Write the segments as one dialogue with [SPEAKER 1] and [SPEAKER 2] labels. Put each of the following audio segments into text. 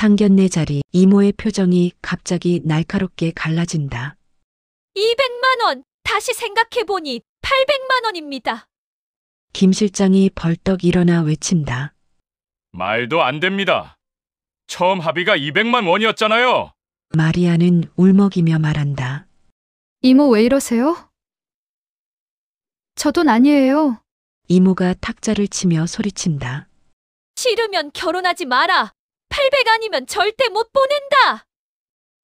[SPEAKER 1] 상견례 자리 이모의 표정이 갑자기 날카롭게 갈라진다.
[SPEAKER 2] 200만 원! 다시 생각해보니 800만 원입니다.
[SPEAKER 1] 김 실장이 벌떡 일어나 외친다.
[SPEAKER 3] 말도 안 됩니다. 처음 합의가 200만 원이었잖아요.
[SPEAKER 1] 마리아는 울먹이며 말한다.
[SPEAKER 4] 이모 왜 이러세요? 저 돈 아니에요.
[SPEAKER 1] 이모가 탁자를 치며 소리친다.
[SPEAKER 2] 싫으면 결혼하지 마라. 800 아니면 절대 못 보낸다.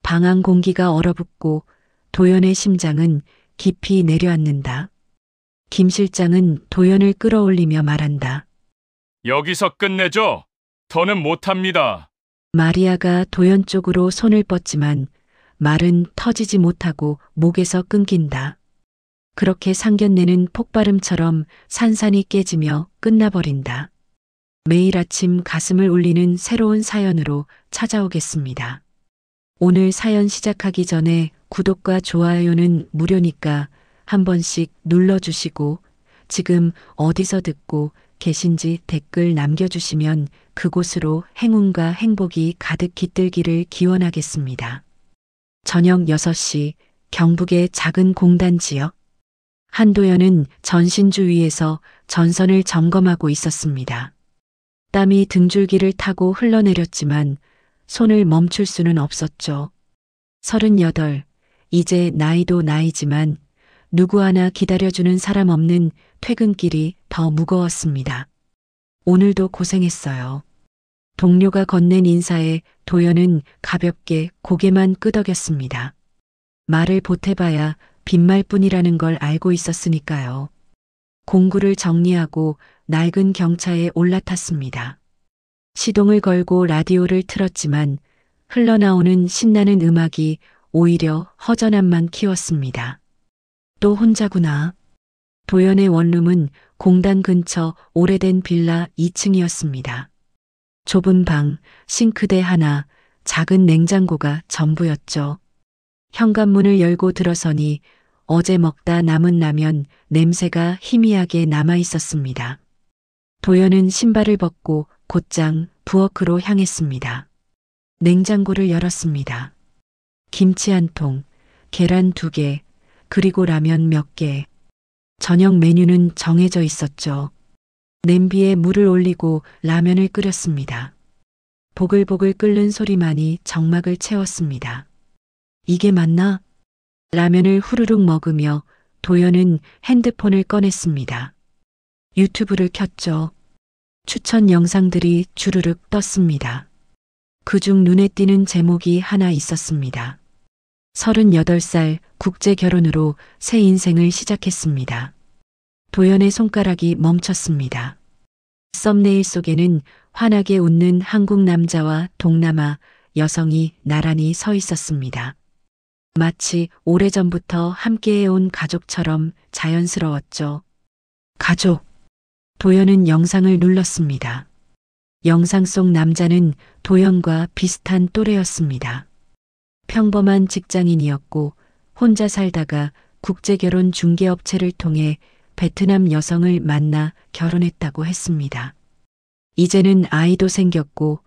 [SPEAKER 1] 방안 공기가 얼어붙고 도연의 심장은 깊이 내려앉는다. 김 실장은 도연을 끌어올리며 말한다.
[SPEAKER 3] 여기서 끝내죠. 더는 못합니다.
[SPEAKER 1] 마리아가 도연 쪽으로 손을 뻗지만 말은 터지지 못하고 목에서 끊긴다. 그렇게 상견례는 폭발음처럼 산산이 깨지며 끝나버린다. 매일 아침 가슴을 울리는 새로운 사연으로 찾아오겠습니다. 오늘 사연 시작하기 전에 구독과 좋아요는 무료니까 한 번씩 눌러주시고 지금 어디서 듣고 계신지 댓글 남겨주시면 그곳으로 행운과 행복이 가득 깃들기를 기원하겠습니다. 저녁 6시 경북의 작은 공단 지역. 한도연은 전신주 위에서 전선을 점검하고 있었습니다. 땀이 등줄기를 타고 흘러내렸지만 손을 멈출 수는 없었죠. 38, 이제 나이도 나이지만 누구 하나 기다려주는 사람 없는 퇴근길이 더 무거웠습니다. 오늘도 고생했어요. 동료가 건넨 인사에 도연은 가볍게 고개만 끄덕였습니다. 말을 보태봐야 빈말뿐이라는 걸 알고 있었으니까요. 공구를 정리하고 낡은 경차에 올라탔습니다. 시동을 걸고 라디오를 틀었지만 흘러나오는 신나는 음악이 오히려 허전함만 키웠습니다. 또 혼자구나. 도연의 원룸은 공단 근처 오래된 빌라 2층이었습니다. 좁은 방, 싱크대 하나, 작은 냉장고가 전부였죠. 현관문을 열고 들어서니 어제 먹다 남은 라면 냄새가 희미하게 남아 있었습니다. 도연은 신발을 벗고 곧장 부엌으로 향했습니다. 냉장고를 열었습니다. 김치 한 통, 계란 2개, 그리고 라면 몇 개. 저녁 메뉴는 정해져 있었죠. 냄비에 물을 올리고 라면을 끓였습니다. 보글보글 끓는 소리만이 정막을 채웠습니다. 이게 맞나? 라면을 후루룩 먹으며 도연은 핸드폰을 꺼냈습니다. 유튜브를 켰죠. 추천 영상들이 주르륵 떴습니다. 그중 눈에 띄는 제목이 하나 있었습니다. 38살 국제 결혼으로 새 인생을 시작했습니다. 도연의 손가락이 멈췄습니다. 썸네일 속에는 환하게 웃는 한국 남자와 동남아 여성이 나란히 서 있었습니다. 마치 오래전부터 함께해온 가족처럼 자연스러웠죠. 가족. 도연은 영상을 눌렀습니다. 영상 속 남자는 도연과 비슷한 또래였습니다. 평범한 직장인이었고 혼자 살다가 국제결혼 중개업체를 통해 베트남 여성을 만나 결혼했다고 했습니다. 이제는 아이도 생겼고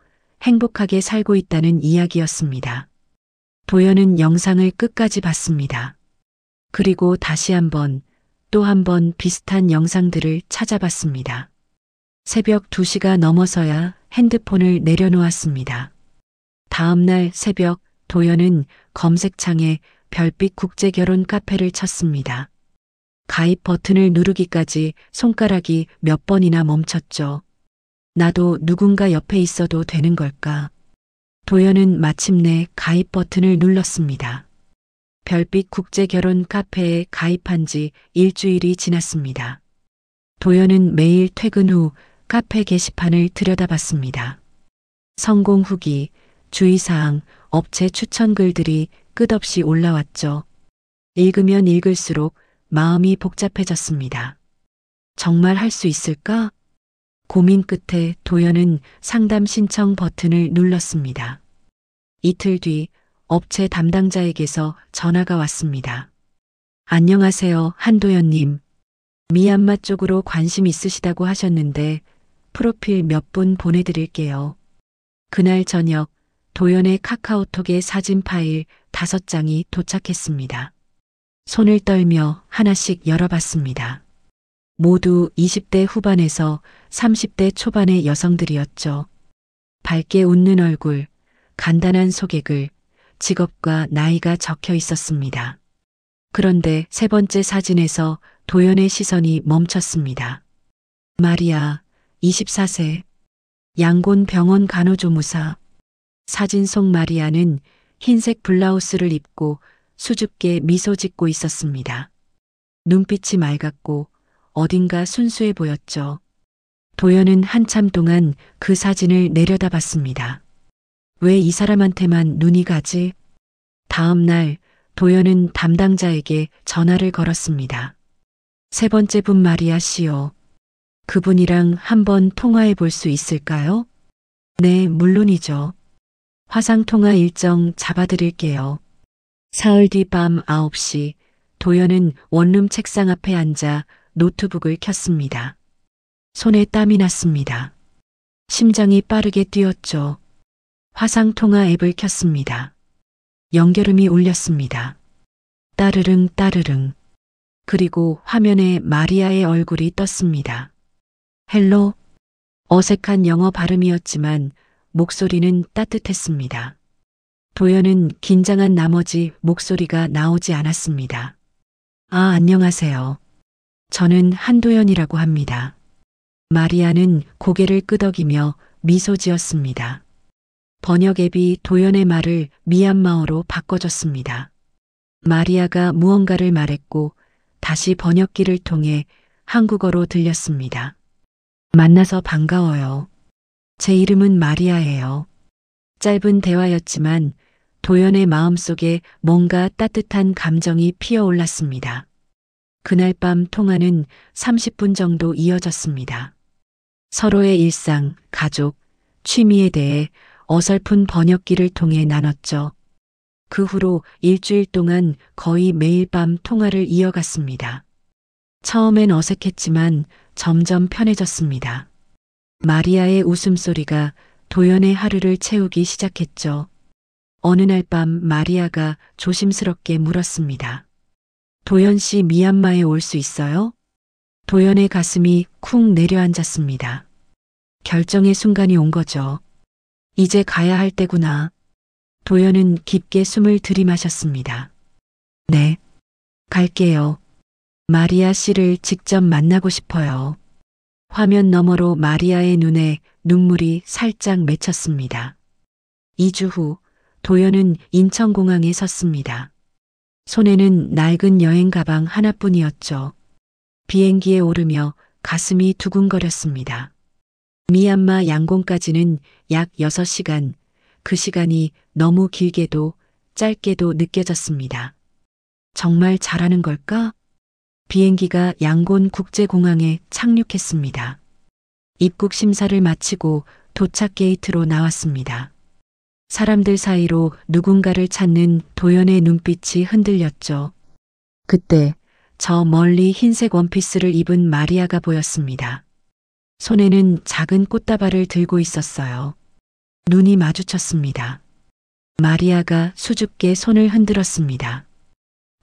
[SPEAKER 1] 행복하게 살고 있다는 이야기였습니다. 도연은 영상을 끝까지 봤습니다. 그리고 다시 한번 또 한 번 비슷한 영상들을 찾아봤습니다. 새벽 2시가 넘어서야 핸드폰을 내려놓았습니다. 다음 날 새벽 도연은 검색창에 별빛 국제결혼 카페를 쳤습니다. 가입 버튼을 누르기까지 손가락이 몇 번이나 멈췄죠. 나도 누군가 옆에 있어도 되는 걸까? 도연은 마침내 가입 버튼을 눌렀습니다. 별빛 국제결혼 카페에 가입한 지 일주일이 지났습니다. 도연은 매일 퇴근 후 카페 게시판을 들여다봤습니다. 성공 후기, 주의사항, 업체 추천 글들이 끝없이 올라왔죠. 읽으면 읽을수록 마음이 복잡해졌습니다. 정말 할 수 있을까? 고민 끝에 도연은 상담 신청 버튼을 눌렀습니다. 이틀 뒤 업체 담당자에게서 전화가 왔습니다. 안녕하세요, 한도연님. 미얀마 쪽으로 관심 있으시다고 하셨는데 프로필 몇 분 보내드릴게요. 그날 저녁 도연의 카카오톡에 사진 파일 5장이 도착했습니다. 손을 떨며 하나씩 열어봤습니다. 모두 20대 후반에서 30대 초반의 여성들이었죠. 밝게 웃는 얼굴, 간단한 소개글, 직업과 나이가 적혀 있었습니다. 그런데 세 번째 사진에서 도연의 시선이 멈췄습니다. 마리아, 24세, 양곤 병원 간호조무사. 사진 속 마리아는 흰색 블라우스를 입고 수줍게 미소 짓고 있었습니다. 눈빛이 맑았고 어딘가 순수해 보였죠. 도연은 한참 동안 그 사진을 내려다봤습니다. 왜 이 사람한테만 눈이 가지? 다음 날 도연은 담당자에게 전화를 걸었습니다. 세 번째 분 마리아 씨요. 그분이랑 한번 통화해 볼 수 있을까요? 네, 물론이죠. 화상 통화 일정 잡아드릴게요. 사흘 뒤 밤 9시 도연은 원룸 책상 앞에 앉아 노트북을 켰습니다. 손에 땀이 났습니다. 심장이 빠르게 뛰었죠. 화상 통화 앱을 켰습니다. 연결음이 울렸습니다. 따르릉 따르릉. 그리고 화면에 마리아의 얼굴이 떴습니다. 헬로. 어색한 영어 발음이었지만 목소리는 따뜻했습니다. 도연은 긴장한 나머지 목소리가 나오지 않았습니다. 아, 안녕하세요. 저는 한도연이라고 합니다. 마리아는 고개를 끄덕이며 미소 지었습니다. 번역 앱이 도연의 말을 미얀마어로 바꿔줬습니다. 마리아가 무언가를 말했고 다시 번역기를 통해 한국어로 들렸습니다. 만나서 반가워요. 제 이름은 마리아예요. 짧은 대화였지만 도연의 마음속에 뭔가 따뜻한 감정이 피어올랐습니다. 그날 밤 통화는 30분 정도 이어졌습니다. 서로의 일상, 가족, 취미에 대해 어설픈 번역기를 통해 나눴죠. 그 후로 일주일 동안 거의 매일 밤 통화를 이어갔습니다. 처음엔 어색했지만 점점 편해졌습니다. 마리아의 웃음소리가 도연의 하루를 채우기 시작했죠. 어느 날 밤 마리아가 조심스럽게 물었습니다. 도연 씨 미얀마에 올 수 있어요? 도연의 가슴이 쿵 내려앉았습니다. 결정의 순간이 온 거죠. 이제 가야 할 때구나. 도연은 깊게 숨을 들이마셨습니다. 네, 갈게요. 마리아 씨를 직접 만나고 싶어요. 화면 너머로 마리아의 눈에 눈물이 살짝 맺혔습니다. 2주 후 도연은 인천공항에 섰습니다. 손에는 낡은 여행 가방 하나뿐이었죠. 비행기에 오르며 가슴이 두근거렸습니다. 미얀마 양곤까지는 약 6시간, 그 시간이 너무 길게도 짧게도 느껴졌습니다. 정말 잘하는 걸까? 비행기가 양곤 국제공항에 착륙했습니다. 입국 심사를 마치고 도착 게이트로 나왔습니다. 사람들 사이로 누군가를 찾는 도연의 눈빛이 흔들렸죠. 그때 저 멀리 흰색 원피스를 입은 마리아가 보였습니다. 손에는 작은 꽃다발을 들고 있었어요. 눈이 마주쳤습니다. 마리아가 수줍게 손을 흔들었습니다.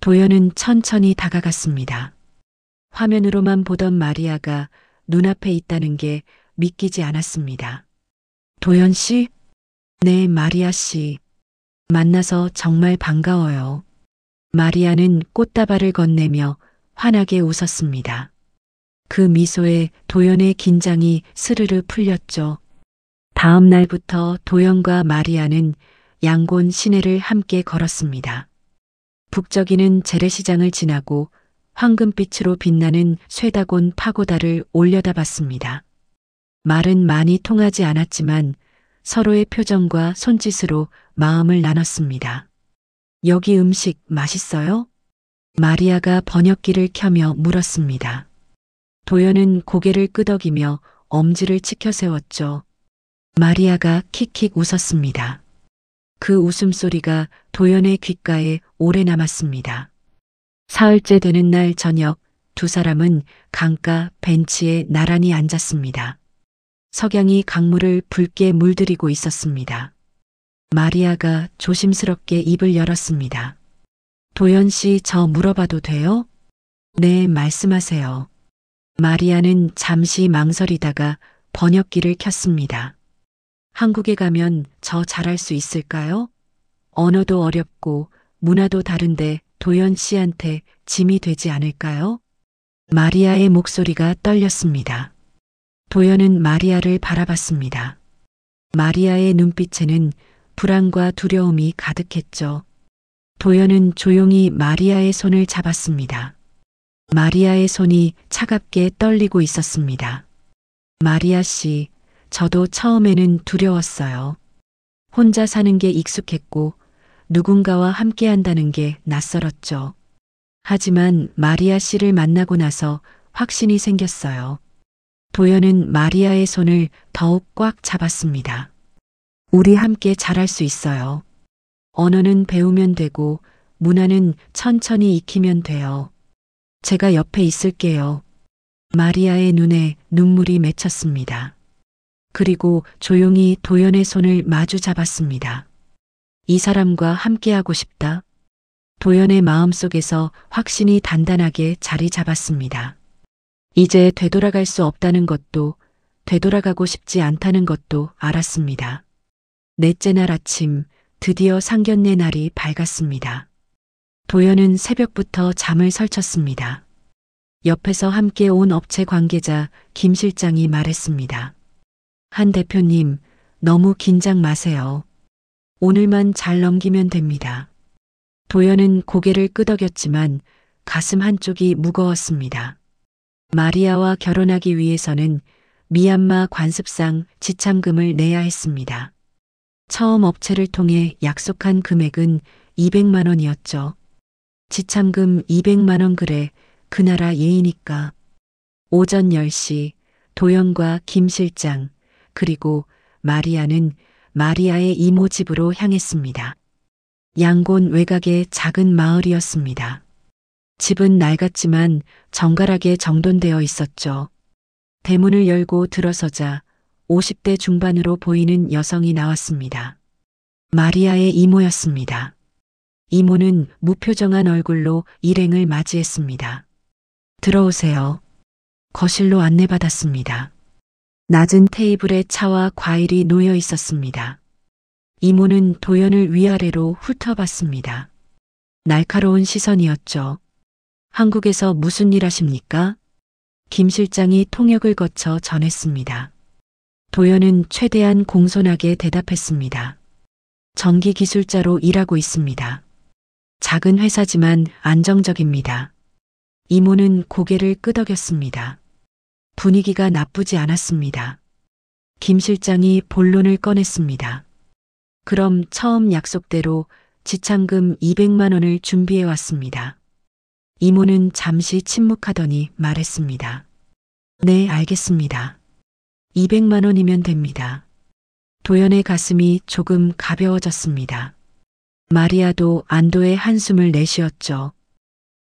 [SPEAKER 1] 도연은 천천히 다가갔습니다. 화면으로만 보던 마리아가 눈앞에 있다는 게 믿기지 않았습니다. 도연 씨? 네, 마리아 씨. 만나서 정말 반가워요. 마리아는 꽃다발을 건네며 환하게 웃었습니다. 그 미소에 도연의 긴장이 스르르 풀렸죠. 다음 날부터 도연과 마리아는 양곤 시내를 함께 걸었습니다. 북적이는 재래시장을 지나고 황금빛으로 빛나는 쇠다곤 파고다를 올려다봤습니다. 말은 많이 통하지 않았지만 서로의 표정과 손짓으로 마음을 나눴습니다. 여기 음식 맛있어요? 마리아가 번역기를 켜며 물었습니다. 도연은 고개를 끄덕이며 엄지를 치켜 세웠죠. 마리아가 킥킥 웃었습니다. 그 웃음소리가 도연의 귓가에 오래 남았습니다. 사흘째 되는 날 저녁 두 사람은 강가 벤치에 나란히 앉았습니다. 석양이 강물을 붉게 물들이고 있었습니다. 마리아가 조심스럽게 입을 열었습니다. 도연 씨, 저 물어봐도 돼요? 네, 말씀하세요. 마리아는 잠시 망설이다가 번역기를 켰습니다. 한국에 가면 저 잘할 수 있을까요? 언어도 어렵고 문화도 다른데 도연 씨한테 짐이 되지 않을까요? 마리아의 목소리가 떨렸습니다. 도연은 마리아를 바라봤습니다. 마리아의 눈빛에는 불안과 두려움이 가득했죠. 도연은 조용히 마리아의 손을 잡았습니다. 마리아의 손이 차갑게 떨리고 있었습니다. 마리아 씨, 저도 처음에는 두려웠어요. 혼자 사는 게 익숙했고 누군가와 함께 한다는 게 낯설었죠. 하지만 마리아 씨를 만나고 나서 확신이 생겼어요. 도연은 마리아의 손을 더욱 꽉 잡았습니다. 우리 함께 잘할 수 있어요. 언어는 배우면 되고 문화는 천천히 익히면 돼요. 제가 옆에 있을게요. 마리아의 눈에 눈물이 맺혔습니다. 그리고 조용히 도연의 손을 마주 잡았습니다. 이 사람과 함께하고 싶다. 도연의 마음속에서 확신이 단단하게 자리 잡았습니다. 이제 되돌아갈 수 없다는 것도, 되돌아가고 싶지 않다는 것도 알았습니다. 넷째 날 아침, 드디어 상견례 날이 밝았습니다. 도연은 새벽부터 잠을 설쳤습니다. 옆에서 함께 온 업체 관계자 김 실장이 말했습니다. 한 대표님, 너무 긴장 마세요. 오늘만 잘 넘기면 됩니다. 도연은 고개를 끄덕였지만 가슴 한쪽이 무거웠습니다. 마리아와 결혼하기 위해서는 미얀마 관습상 지참금을 내야 했습니다. 처음 업체를 통해 약속한 금액은 200만 원이었죠. 지참금 200만 원 그래, 그 나라 예의니까. 오전 10시 도연과 김 실장 그리고 마리아는 마리아의 이모 집으로 향했습니다. 양곤 외곽의 작은 마을이었습니다. 집은 낡았지만 정갈하게 정돈되어 있었죠. 대문을 열고 들어서자 50대 중반으로 보이는 여성이 나왔습니다. 마리아의 이모였습니다. 이모는 무표정한 얼굴로 일행을 맞이했습니다. 들어오세요. 거실로 안내받았습니다. 낮은 테이블에 차와 과일이 놓여 있었습니다. 이모는 도연을 위아래로 훑어봤습니다. 날카로운 시선이었죠. 한국에서 무슨 일 하십니까? 김 실장이 통역을 거쳐 전했습니다. 도연은 최대한 공손하게 대답했습니다. 전기 기술자로 일하고 있습니다. 작은 회사지만 안정적입니다. 이모는 고개를 끄덕였습니다. 분위기가 나쁘지 않았습니다. 김 실장이 본론을 꺼냈습니다. 그럼 처음 약속대로 지참금 200만 원을 준비해 왔습니다. 이모는 잠시 침묵하더니 말했습니다. 네, 알겠습니다. 200만 원이면 됩니다. 도연의 가슴이 조금 가벼워졌습니다. 마리아도 안도의 한숨을 내쉬었죠.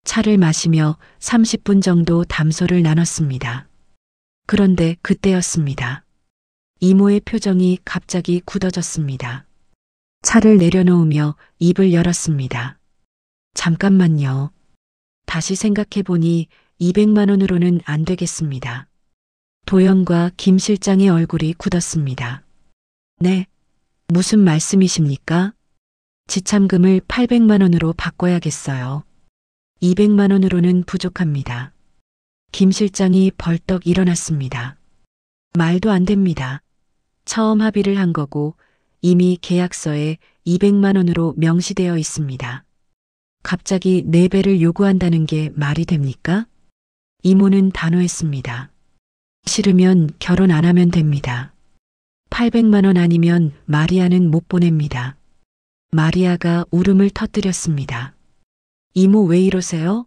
[SPEAKER 1] 차를 마시며 30분 정도 담소를 나눴습니다. 그런데 그때였습니다. 이모의 표정이 갑자기 굳어졌습니다. 차를 내려놓으며 입을 열었습니다. 잠깐만요. 다시 생각해보니 200만 원으로는 안 되겠습니다. 도연과 김 실장의 얼굴이 굳었습니다. 네, 무슨 말씀이십니까? 지참금을 800만 원으로 바꿔야겠어요. 200만 원으로는 부족합니다. 김 실장이 벌떡 일어났습니다. 말도 안 됩니다. 처음 합의를 한 거고 이미 계약서에 200만 원으로 명시되어 있습니다. 갑자기 4배를 요구한다는 게 말이 됩니까? 이모는 단호했습니다. 싫으면 결혼 안 하면 됩니다. 800만 원 아니면 마리아는 못 보냅니다. 마리아가 울음을 터뜨렸습니다. 이모 왜 이러세요?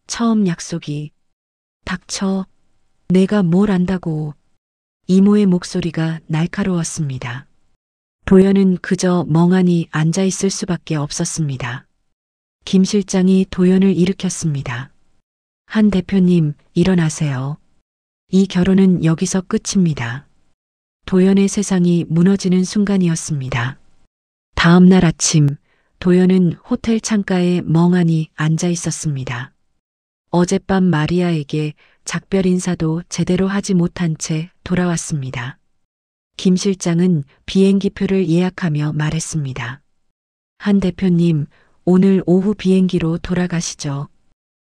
[SPEAKER 1] 처음 약속이. 닥쳐. 내가 뭘 안다고. 이모의 목소리가 날카로웠습니다. 도연은 그저 멍하니 앉아 있을 수밖에 없었습니다. 김 실장이 도연을 일으켰습니다. 한 대표님, 일어나세요. 이 결혼은 여기서 끝입니다. 도연의 세상이 무너지는 순간이었습니다. 다음 날 아침, 도연은 호텔 창가에 멍하니 앉아 있었습니다. 어젯밤 마리아에게 작별 인사도 제대로 하지 못한 채 돌아왔습니다. 김 실장은 비행기표를 예약하며 말했습니다. 한 대표님, 오늘 오후 비행기로 돌아가시죠.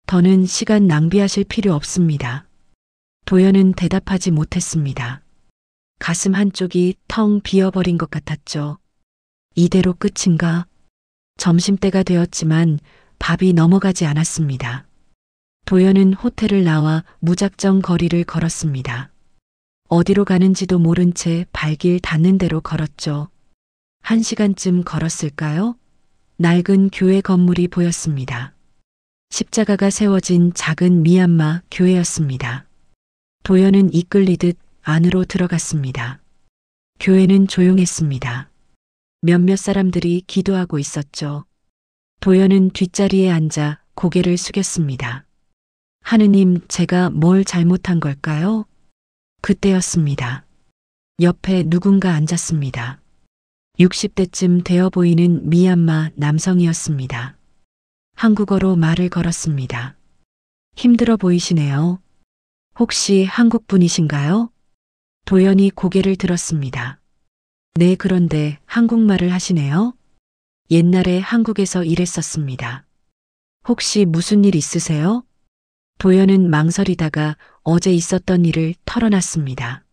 [SPEAKER 1] 더는 시간 낭비하실 필요 없습니다. 도연은 대답하지 못했습니다. 가슴 한쪽이 텅 비어버린 것 같았죠. 이대로 끝인가? 점심때가 되었지만 밥이 넘어가지 않았습니다. 도연은 호텔을 나와 무작정 거리를 걸었습니다. 어디로 가는지도 모른 채 발길 닿는 대로 걸었죠. 1시간쯤 걸었을까요? 낡은 교회 건물이 보였습니다. 십자가가 세워진 작은 미얀마 교회였습니다. 도연은 이끌리듯 안으로 들어갔습니다. 교회는 조용했습니다. 몇몇 사람들이 기도하고 있었죠. 도연은 뒷자리에 앉아 고개를 숙였습니다. 하느님, 제가 뭘 잘못한 걸까요? 그때였습니다. 옆에 누군가 앉았습니다. 60대쯤 되어 보이는 미얀마 남성이었습니다. 한국어로 말을 걸었습니다. 힘들어 보이시네요. 혹시 한국 분이신가요? 도연이 고개를 들었습니다. 네, 그런데 한국말을 하시네요. 옛날에 한국에서 일했었습니다. 혹시 무슨 일 있으세요? 도연은 망설이다가 어제 있었던 일을 털어놨습니다.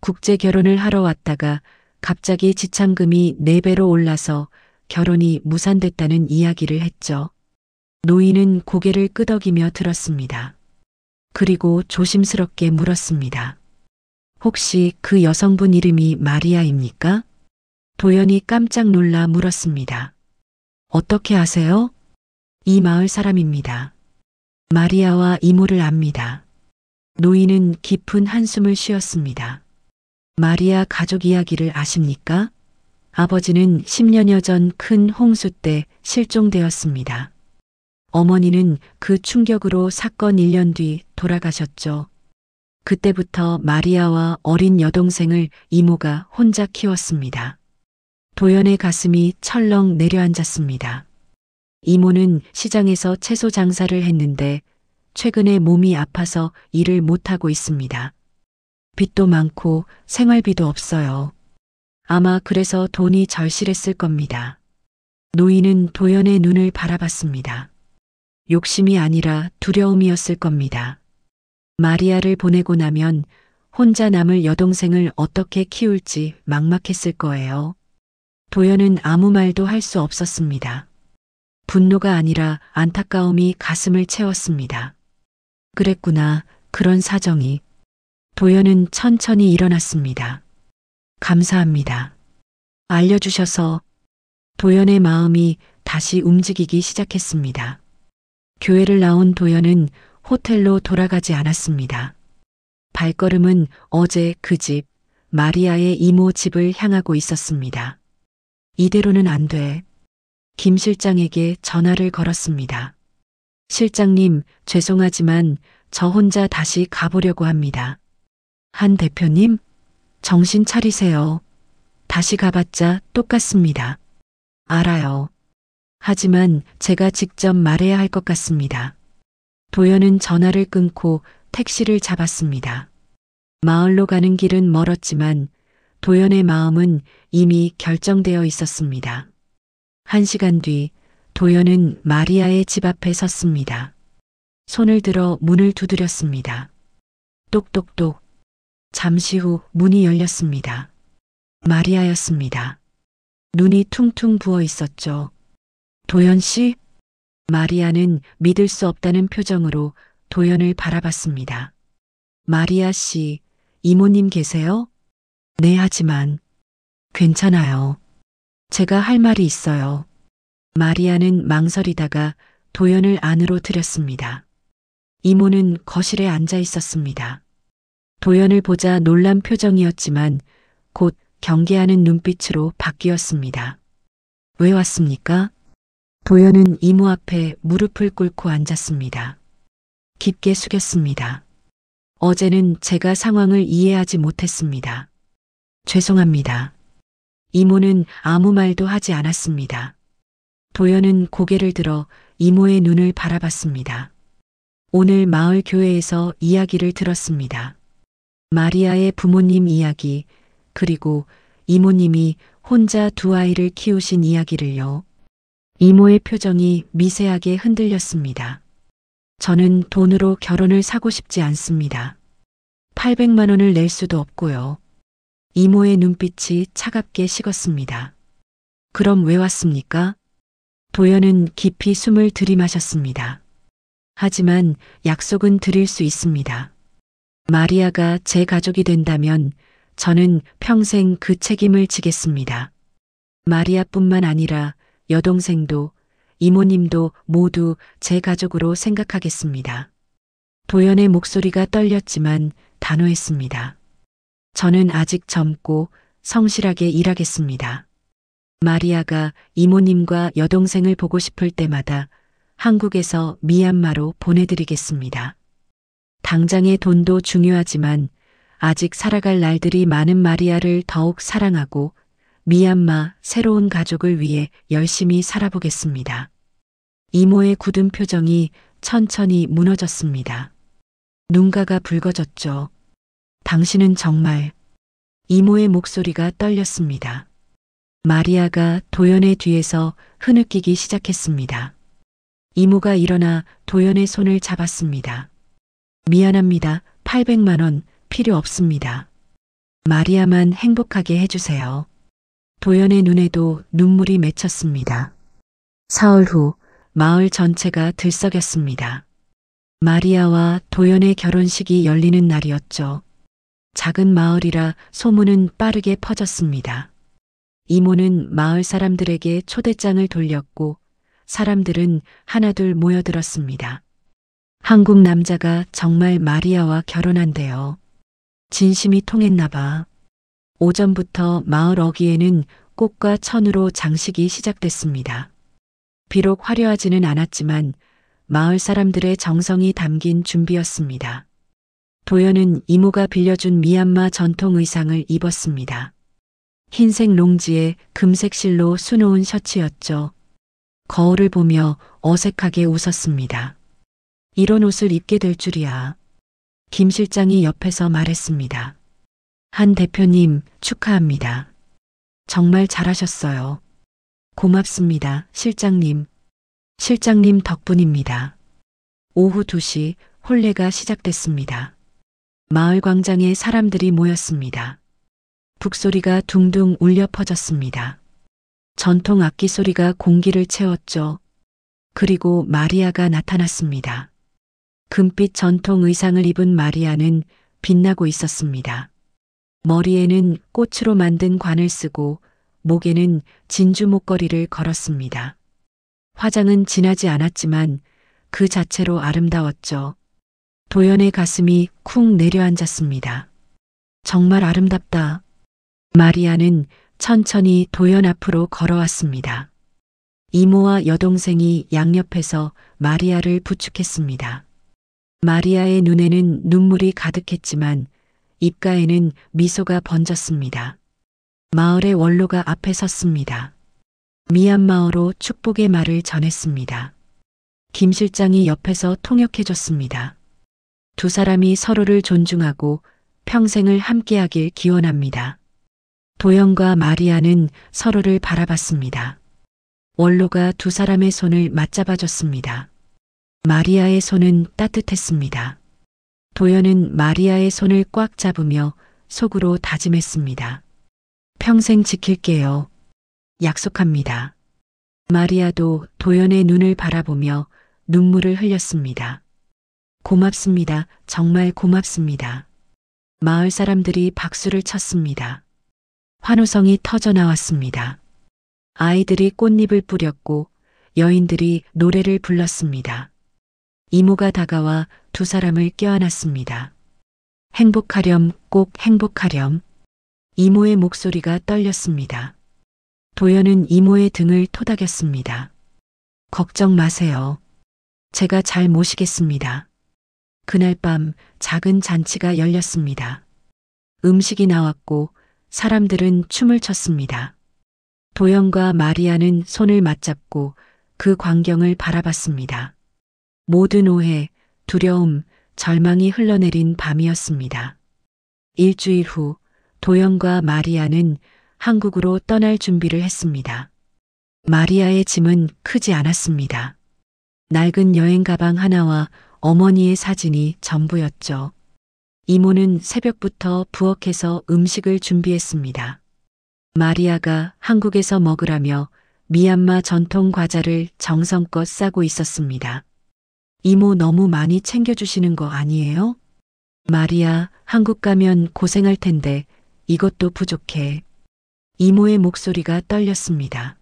[SPEAKER 1] 국제 결혼을 하러 왔다가 갑자기 지참금이 4배로 올라서 결혼이 무산됐다는 이야기를 했죠. 노인은 고개를 끄덕이며 들었습니다. 그리고 조심스럽게 물었습니다. 혹시 그 여성분 이름이 마리아입니까? 도연이 깜짝 놀라 물었습니다. 어떻게 아세요? 이 마을 사람입니다. 마리아와 이모를 압니다. 노인은 깊은 한숨을 쉬었습니다. 마리아 가족 이야기를 아십니까? 아버지는 10년여 전 큰 홍수 때 실종되었습니다. 어머니는 그 충격으로 사건 1년 뒤 돌아가셨죠. 그때부터 마리아와 어린 여동생을 이모가 혼자 키웠습니다. 도연의 가슴이 철렁 내려앉았습니다. 이모는 시장에서 채소 장사를 했는데 최근에 몸이 아파서 일을 못하고 있습니다. 빚도 많고 생활비도 없어요. 아마 그래서 돈이 절실했을 겁니다. 노인은 도연의 눈을 바라봤습니다. 욕심이 아니라 두려움이었을 겁니다. 마리아를 보내고 나면 혼자 남을 여동생을 어떻게 키울지 막막했을 거예요. 도연은 아무 말도 할 수 없었습니다. 분노가 아니라 안타까움이 가슴을 채웠습니다. 그랬구나, 그런 사정이. 도연은 천천히 일어났습니다. 감사합니다. 알려주셔서. 도연의 마음이 다시 움직이기 시작했습니다. 교회를 나온 도연은 호텔로 돌아가지 않았습니다. 발걸음은 어제 그 집, 마리아의 이모 집을 향하고 있었습니다. 이대로는 안 돼. 김 실장에게 전화를 걸었습니다. 실장님, 죄송하지만 저 혼자 다시 가보려고 합니다. 한 대표님, 정신 차리세요. 다시 가봤자 똑같습니다. 알아요. 하지만 제가 직접 말해야 할 것 같습니다. 도연은 전화를 끊고 택시를 잡았습니다. 마을로 가는 길은 멀었지만 도연의 마음은 이미 결정되어 있었습니다. 1시간 뒤 도연은 마리아의 집 앞에 섰습니다. 손을 들어 문을 두드렸습니다. 똑똑똑. 잠시 후 문이 열렸습니다. 마리아였습니다. 눈이 퉁퉁 부어 있었죠. 도연 씨? 마리아는 믿을 수 없다는 표정으로 도연을 바라봤습니다. 마리아 씨, 이모님 계세요? 네, 하지만 괜찮아요. 제가 할 말이 있어요. 마리아는 망설이다가 도연을 안으로 들였습니다. 이모는 거실에 앉아 있었습니다. 도연을 보자 놀란 표정이었지만 곧 경계하는 눈빛으로 바뀌었습니다. 왜 왔습니까? 도연은 이모 앞에 무릎을 꿇고 앉았습니다. 깊게 숙였습니다. 어제는 제가 상황을 이해하지 못했습니다. 죄송합니다. 이모는 아무 말도 하지 않았습니다. 도연은 고개를 들어 이모의 눈을 바라봤습니다. 오늘 마을 교회에서 이야기를 들었습니다. 마리아의 부모님 이야기, 그리고 이모님이 혼자 두 아이를 키우신 이야기를요. 이모의 표정이 미세하게 흔들렸습니다. 저는 돈으로 결혼을 사고 싶지 않습니다. 800만 원을 낼 수도 없고요. 이모의 눈빛이 차갑게 식었습니다. 그럼 왜 왔습니까? 도연은 깊이 숨을 들이마셨습니다. 하지만 약속은 드릴 수 있습니다. 마리아가 제 가족이 된다면 저는 평생 그 책임을 지겠습니다. 마리아뿐만 아니라 여동생도 이모님도 모두 제 가족으로 생각하겠습니다. 도연의 목소리가 떨렸지만 단호했습니다. 저는 아직 젊고 성실하게 일하겠습니다. 마리아가 이모님과 여동생을 보고 싶을 때마다 한국에서 미얀마로 보내드리겠습니다. 당장의 돈도 중요하지만 아직 살아갈 날들이 많은 마리아를 더욱 사랑하고 미얀마 새로운 가족을 위해 열심히 살아보겠습니다. 이모의 굳은 표정이 천천히 무너졌습니다. 눈가가 붉어졌죠. 당신은 정말... 이모의 목소리가 떨렸습니다. 마리아가 도연의 뒤에서 흐느끼기 시작했습니다. 이모가 일어나 도연의 손을 잡았습니다. 미안합니다. 800만 원 필요 없습니다. 마리아만 행복하게 해주세요. 도연의 눈에도 눈물이 맺혔습니다. 사흘 후 마을 전체가 들썩였습니다. 마리아와 도연의 결혼식이 열리는 날이었죠. 작은 마을이라 소문은 빠르게 퍼졌습니다. 이모는 마을 사람들에게 초대장을 돌렸고 사람들은 하나둘 모여들었습니다. 한국 남자가 정말 마리아와 결혼한대요. 진심이 통했나 봐. 오전부터 마을 어귀에는 꽃과 천으로 장식이 시작됐습니다. 비록 화려하지는 않았지만 마을 사람들의 정성이 담긴 준비였습니다. 도연은 이모가 빌려준 미얀마 전통 의상을 입었습니다. 흰색 롱지에 금색 실로 수놓은 셔츠였죠. 거울을 보며 어색하게 웃었습니다. 이런 옷을 입게 될 줄이야. 김 실장이 옆에서 말했습니다. 한 대표님 축하합니다. 정말 잘하셨어요. 고맙습니다, 실장님. 실장님 덕분입니다. 오후 2시 혼례가 시작됐습니다. 마을 광장에 사람들이 모였습니다. 북소리가 둥둥 울려 퍼졌습니다. 전통 악기 소리가 공기를 채웠죠. 그리고 마리아가 나타났습니다. 금빛 전통 의상을 입은 마리아는 빛나고 있었습니다. 머리에는 꽃으로 만든 관을 쓰고 목에는 진주 목걸이를 걸었습니다. 화장은 진하지 않았지만 그 자체로 아름다웠죠. 도연의 가슴이 쿵 내려앉았습니다. 정말 아름답다. 마리아는 천천히 도연 앞으로 걸어왔습니다. 이모와 여동생이 양옆에서 마리아를 부축했습니다. 마리아의 눈에는 눈물이 가득했지만 입가에는 미소가 번졌습니다. 마을의 원로가 앞에 섰습니다. 미얀마어로 축복의 말을 전했습니다. 김 실장이 옆에서 통역해줬습니다. 두 사람이 서로를 존중하고 평생을 함께하길 기원합니다. 도연과 마리아는 서로를 바라봤습니다. 원로가 두 사람의 손을 맞잡아줬습니다. 마리아의 손은 따뜻했습니다. 도연은 마리아의 손을 꽉 잡으며 속으로 다짐했습니다. 평생 지킬게요. 약속합니다. 마리아도 도연의 눈을 바라보며 눈물을 흘렸습니다. 고맙습니다. 정말 고맙습니다. 마을 사람들이 박수를 쳤습니다. 환호성이 터져 나왔습니다. 아이들이 꽃잎을 뿌렸고 여인들이 노래를 불렀습니다. 이모가 다가와 두 사람을 껴안았습니다. 행복하렴, 꼭 행복하렴. 이모의 목소리가 떨렸습니다. 도연은 이모의 등을 토닥였습니다. 걱정 마세요. 제가 잘 모시겠습니다. 그날 밤 작은 잔치가 열렸습니다. 음식이 나왔고 사람들은 춤을 췄습니다. 도연과 마리아는 손을 맞잡고 그 광경을 바라봤습니다. 모든 오해, 두려움, 절망이 흘러내린 밤이었습니다. 일주일 후 도연과 마리아는 한국으로 떠날 준비를 했습니다. 마리아의 짐은 크지 않았습니다. 낡은 여행 가방 하나와 어머니의 사진이 전부였죠. 이모는 새벽부터 부엌에서 음식을 준비했습니다. 마리아가 한국에서 먹으라며 미얀마 전통 과자를 정성껏 싸고 있었습니다. 이모 너무 많이 챙겨주시는 거 아니에요? 마리아, 한국 가면 고생할 텐데 이것도 부족해. 이모의 목소리가 떨렸습니다.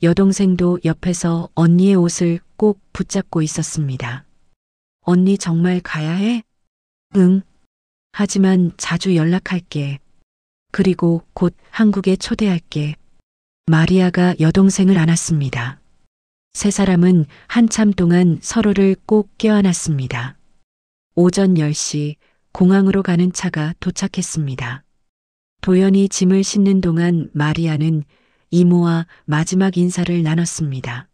[SPEAKER 1] 여동생도 옆에서 언니의 옷을 꼭 붙잡고 있었습니다. 언니 정말 가야 해? 응. 하지만 자주 연락할게. 그리고 곧 한국에 초대할게. 마리아가 여동생을 안았습니다. 세 사람은 한참 동안 서로를 꼭 껴안았습니다. 오전 10시 공항으로 가는 차가 도착했습니다. 도연이 짐을 싣는 동안 마리아는 이모와 마지막 인사를 나눴습니다.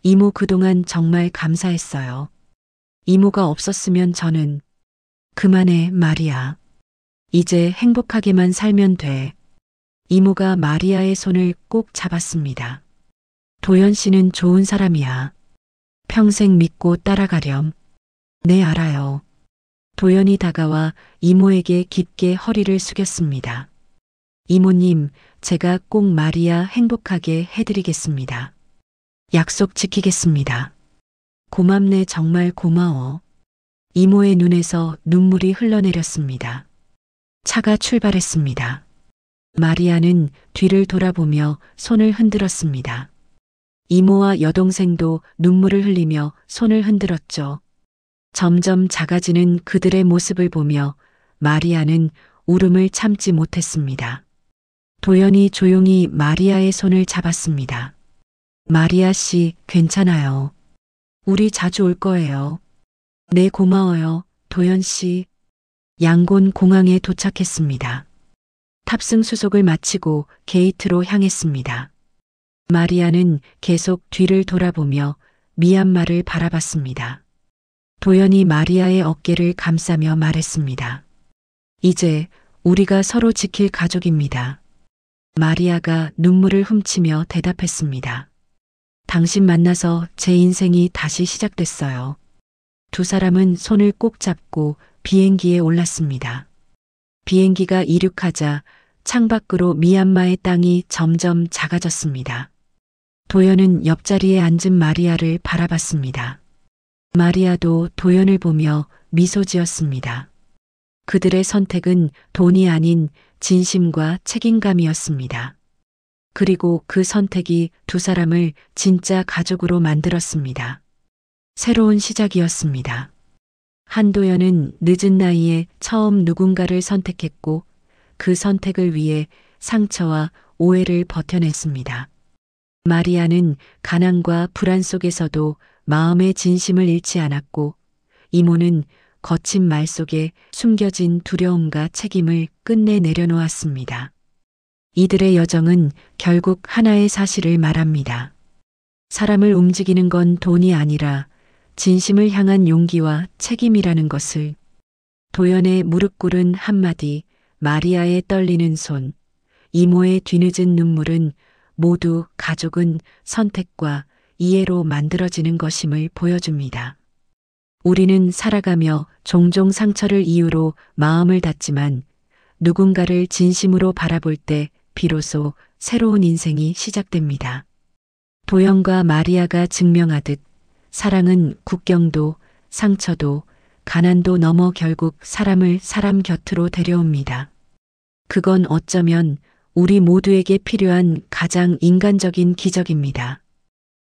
[SPEAKER 1] 이모 그동안 정말 감사했어요. 이모가 없었으면 저는 그만해 마리아. 이제 행복하게만 살면 돼. 이모가 마리아의 손을 꼭 잡았습니다. 도연 씨는 좋은 사람이야. 평생 믿고 따라가렴. 네, 알아요. 도연이 다가와 이모에게 깊게 허리를 숙였습니다. 이모님, 제가 꼭 마리아 행복하게 해드리겠습니다. 약속 지키겠습니다. 고맙네, 정말 고마워. 이모의 눈에서 눈물이 흘러내렸습니다. 차가 출발했습니다. 마리아는 뒤를 돌아보며 손을 흔들었습니다. 이모와 여동생도 눈물을 흘리며 손을 흔들었죠. 점점 작아지는 그들의 모습을 보며 마리아는 울음을 참지 못했습니다. 도연이 조용히 마리아의 손을 잡았습니다. 마리아 씨, 괜찮아요. 우리 자주 올 거예요. 네, 고마워요, 도연 씨. 양곤 공항에 도착했습니다. 탑승 수속을 마치고 게이트로 향했습니다. 마리아는 계속 뒤를 돌아보며 미얀마를 바라봤습니다. 도연이 마리아의 어깨를 감싸며 말했습니다. 이제 우리가 서로 지킬 가족입니다. 마리아가 눈물을 훔치며 대답했습니다. 당신 만나서 제 인생이 다시 시작됐어요. 두 사람은 손을 꼭 잡고 비행기에 올랐습니다. 비행기가 이륙하자 창밖으로 미얀마의 땅이 점점 작아졌습니다. 도연은 옆자리에 앉은 마리아를 바라봤습니다. 마리아도 도연을 보며 미소 지었습니다. 그들의 선택은 돈이 아닌 진심과 책임감이었습니다. 그리고 그 선택이 두 사람을 진짜 가족으로 만들었습니다. 새로운 시작이었습니다. 한도연은 늦은 나이에 처음 누군가를 선택했고 그 선택을 위해 상처와 오해를 버텨냈습니다. 마리아는 가난과 불안 속에서도 마음의 진심을 잃지 않았고 이모는 거친 말 속에 숨겨진 두려움과 책임을 끝내 내려놓았습니다. 이들의 여정은 결국 하나의 사실을 말합니다. 사람을 움직이는 건 돈이 아니라 진심을 향한 용기와 책임이라는 것을. 도연의 무릎 꿇은 한마디, 마리아의 떨리는 손, 이모의 뒤늦은 눈물은 모두 가족은 선택과 이해로 만들어지는 것임을 보여줍니다. 우리는 살아가며 종종 상처를 이유로 마음을 닫지만 누군가를 진심으로 바라볼 때 비로소 새로운 인생이 시작됩니다. 도연과 마리아가 증명하듯 사랑은 국경도 상처도 가난도 넘어 결국 사람을 사람 곁으로 데려옵니다. 그건 어쩌면 우리 모두에게 필요한 가장 인간적인 기적입니다.